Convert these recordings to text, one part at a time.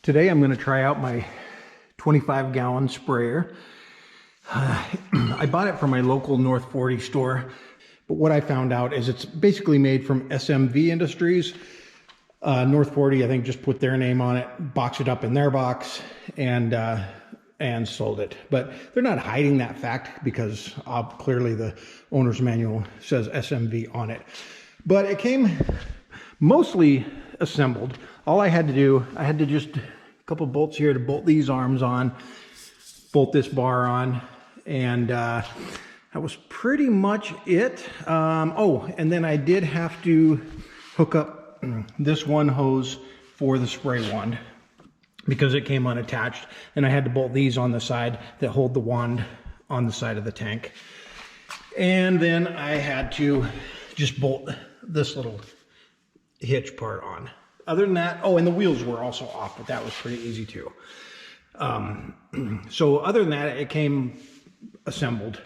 Today I'm going to try out my 25-gallon sprayer. I bought it from my local North 40 store, but what I found out is it's basically made from SMV Industries. North 40, I think, just put their name on it, boxed it up in their box, and sold it. But they're not hiding that fact because clearly the owner's manual says SMV on it. But it came mostly assembled. All I had to do, I had to just a couple bolts here to bolt these arms on, bolt this bar on, and that was pretty much it. Oh, and then I did have to hook up this one hose for the spray wand because it came unattached, and I had to bolt these on the side that hold the wand on the side of the tank. And then I had to just bolt this little hitch part on. Other than that, oh, and the wheels were also off, but that was pretty easy too. So other than that, it came assembled.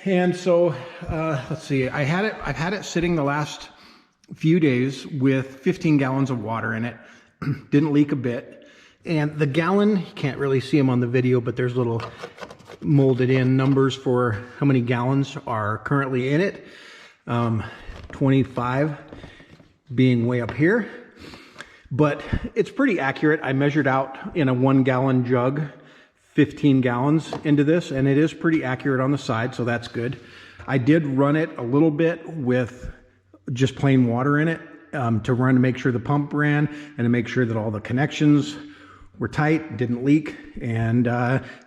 And so let's see, I've had it sitting the last few days with 15 gallons of water in it. Didn't leak a bit. And the gallon, you can't really see them on the video, but there's little molded in numbers for how many gallons are currently in it. 25 being way up here, but it's pretty accurate. I measured out in a 1-gallon jug 15 gallons into this, and it is pretty accurate on the side, so that's good. I did run it a little bit with just plain water in it to make sure the pump ran and to make sure that all the connections were tight, didn't leak, and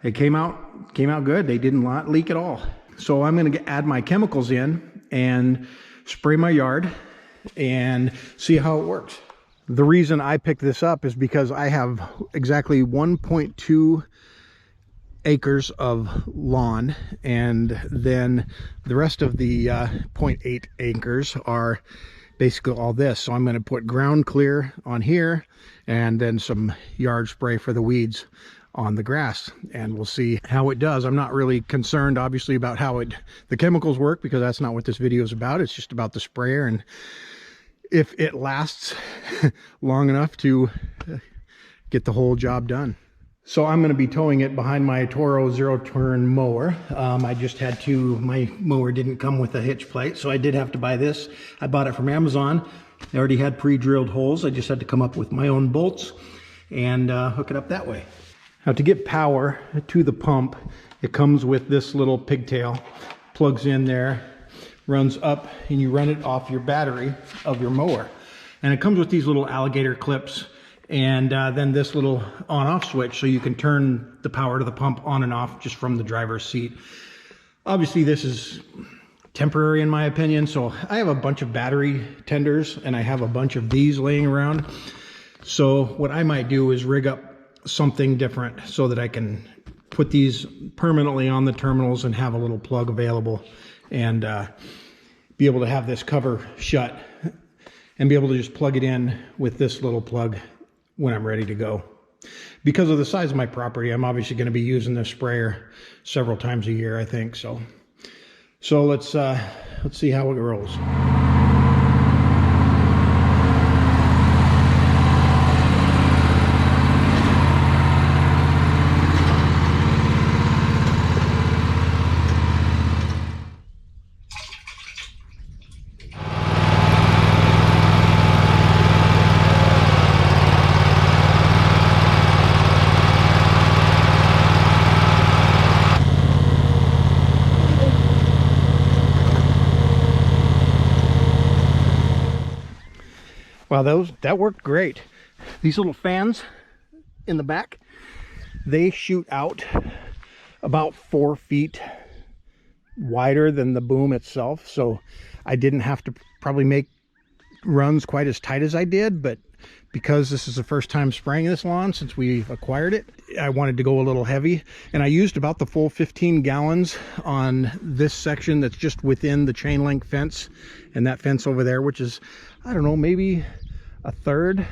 it came out good. They didn't leak at all. So I'm going to add my chemicals in and spray my yard and see how it works. The reason I picked this up is because I have exactly 1.2 acres of lawn, and then the rest of the 0.8 acres are basically all this. So I'm going to put ground clear on here and then some yard spray for the weeds on the grass, and we'll see how it does. I'm not really concerned obviously about how the chemicals work, because that's not what this video is about. It's just about the sprayer and if it lasts long enough to get the whole job done. So I'm going to be towing it behind my Toro zero-turn mower. I just had to, my mower didn't come with a hitch plate, so I did have to buy this. I bought it from Amazon. I already had pre-drilled holes. I just had to come up with my own bolts and hook it up that way. Now, to get power to the pump, it comes with this little pigtail, plugs in there, runs up, and you run it off your battery of your mower. And it comes with these little alligator clips, and then this little on-off switch, so you can turn the power to the pump on and off just from the driver's seat. Obviously, this is temporary in my opinion, so I have a bunch of battery tenders, and I have a bunch of these laying around. So what I might do is rig up something different so that I can put these permanently on the terminals and have a little plug available, and be able to have this cover shut and be able to just plug it in with this little plug when I'm ready to go. Because of the size of my property, I'm obviously going to be using this sprayer several times a year, I think. So let's see how it rolls. Wow, that worked great. These little fans in the back, they shoot out about 4 feet wider than the boom itself, so I didn't have to probably make runs quite as tight as I did, but because this is the first time spraying this lawn since we've acquired it, I wanted to go a little heavy, and I used about the full 15 gallons on this section that's just within the chain link fence, and that fence over there, which is, I don't know, maybe a third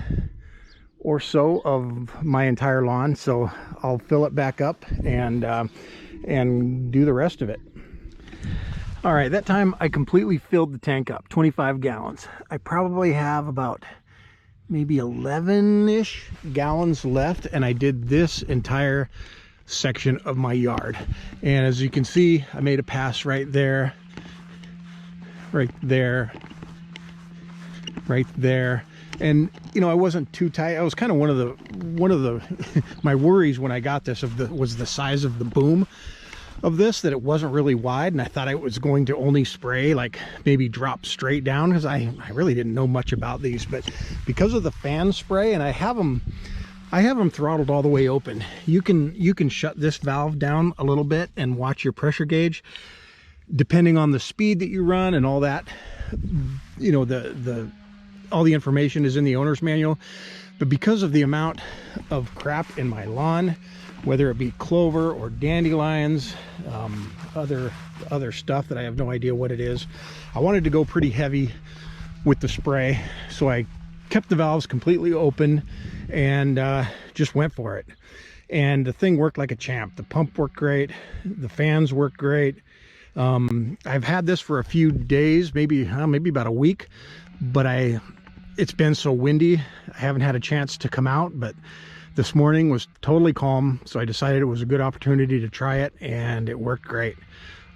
or so of my entire lawn. So I'll fill it back up and do the rest of it. All right, that time I completely filled the tank up, 25 gallons. I probably have about maybe 11-ish gallons left, and I did this entire section of my yard. And as you can see, I made a pass right there, right there, right there. And you know, I wasn't too tight. I was kind of one of the my worries when I got this was the size of the boom of this, that it wasn't really wide, and I thought I was going to only spray like maybe drop straight down, because I really didn't know much about these. But because of the fan spray, and I have them throttled all the way open, you can shut this valve down a little bit and watch your pressure gauge depending on the speed that you run and all that. You know, all the information is in the owner's manual. But because of the amount of crap in my lawn, whether it be clover or dandelions, other stuff that I have no idea what it is, I wanted to go pretty heavy with the spray, so I kept the valves completely open and just went for it. And the thing worked like a champ. The pump worked great, the fans worked great. I've had this for a few days, maybe about a week, but it's been so windy, I haven't had a chance to come out. But this morning was totally calm, so I decided it was a good opportunity to try it, and it worked great.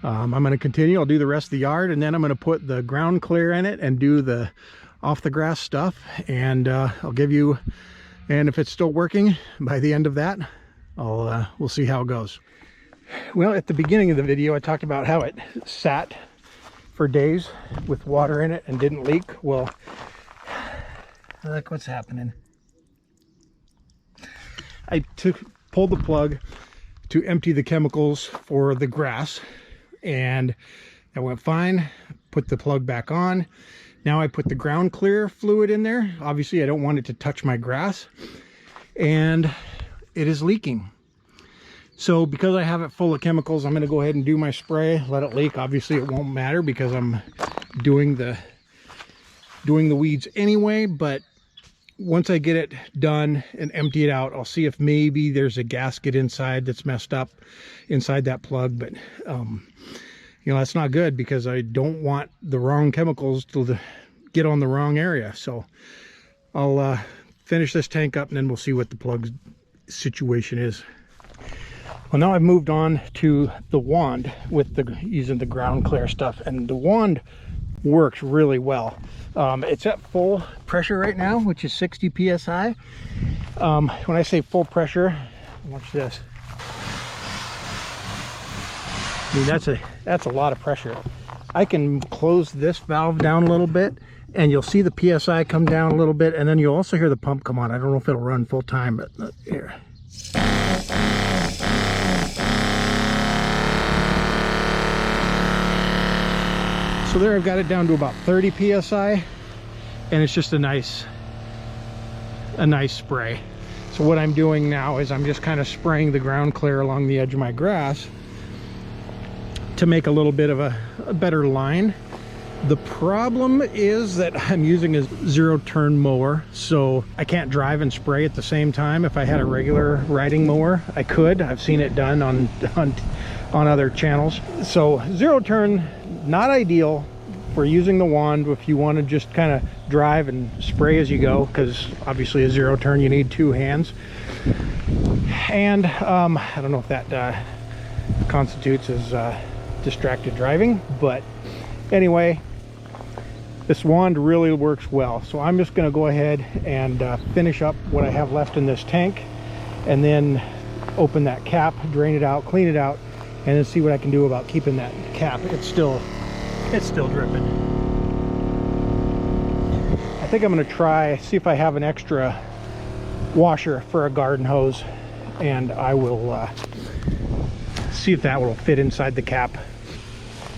I'm going to continue. I'll do the rest of the yard, and then I'm going to put the ground clear in it and do the off the grass stuff, and I'll give you, and if it's still working by the end of that, we'll see how it goes. Well, at the beginning of the video, I talked about how it sat for days with water in it and didn't leak. Well, look what's happening. I pulled the plug to empty the chemicals for the grass, and that went fine. Put the plug back on. Now I put the ground clear fluid in there. Obviously I don't want it to touch my grass, and it is leaking. So because I have it full of chemicals, I'm going to go ahead and do my spray, let it leak. Obviously it won't matter because I'm doing the weeds anyway, but once I get it done and empty it out, I'll see if maybe there's a gasket inside that's messed up inside that plug. But you know, that's not good, because I don't want the wrong chemicals to get on the wrong area. So I'll finish this tank up, and then we'll see what the plug situation is. Well, now I've moved on to the wand with using the ground clear stuff, and the wand works really well. It's at full pressure right now, which is 60 psi. When I say full pressure, watch this. I mean, that's a lot of pressure. I can close this valve down a little bit, and you'll see the psi come down a little bit, and then you'll also hear the pump come on. I don't know if it'll run full time, but here. So there, I've got it down to about 30 psi, and it's just a nice spray. So what I'm doing now is I'm just kind of spraying the ground clear along the edge of my grass to make a little bit of a better line. The problem is that I'm using a zero-turn mower, so I can't drive and spray at the same time. If I had a regular riding mower, I could. I've seen it done on other channels. So zero-turn, not ideal for using the wand if you want to just kind of drive and spray as you go, because obviously a zero-turn you need two hands. And I don't know if that constitutes as distracted driving, but anyway, this wand really works well. So I'm just going to go ahead and finish up what I have left in this tank, and then open that cap, drain it out, clean it out, and then see what I can do about keeping that cap. It's still dripping. I think I'm going to see if I have an extra washer for a garden hose, and I will see if that will fit inside the cap.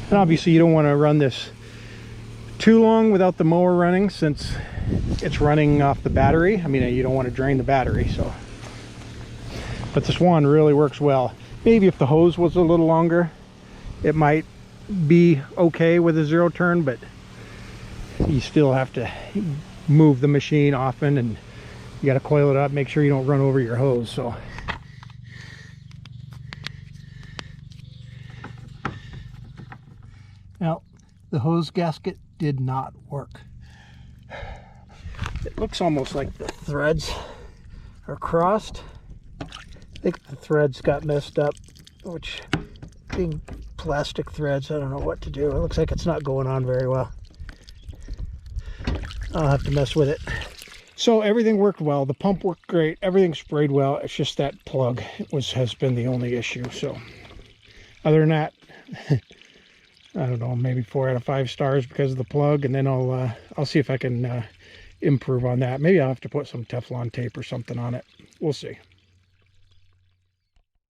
And obviously you don't want to run this too long without the mower running, since it's running off the battery. I mean, you don't want to drain the battery. So, but this wand really works well. Maybe if the hose was a little longer, it might be okay with a zero turn, but you still have to move the machine often, and you got to coil it up, make sure you don't run over your hose. So now the hose gasket did not work. It looks almost like the threads are crossed. I think the threads got messed up, which being plastic threads, I don't know what to do. It looks like it's not going on very well. I'll have to mess with it. So everything worked well. The pump worked great. Everything sprayed well. It's just that plug has been the only issue. So other than that, I don't know, maybe 4 out of 5 stars because of the plug. And then I'll see if I can improve on that. Maybe I'll have to put some Teflon tape or something on it. We'll see.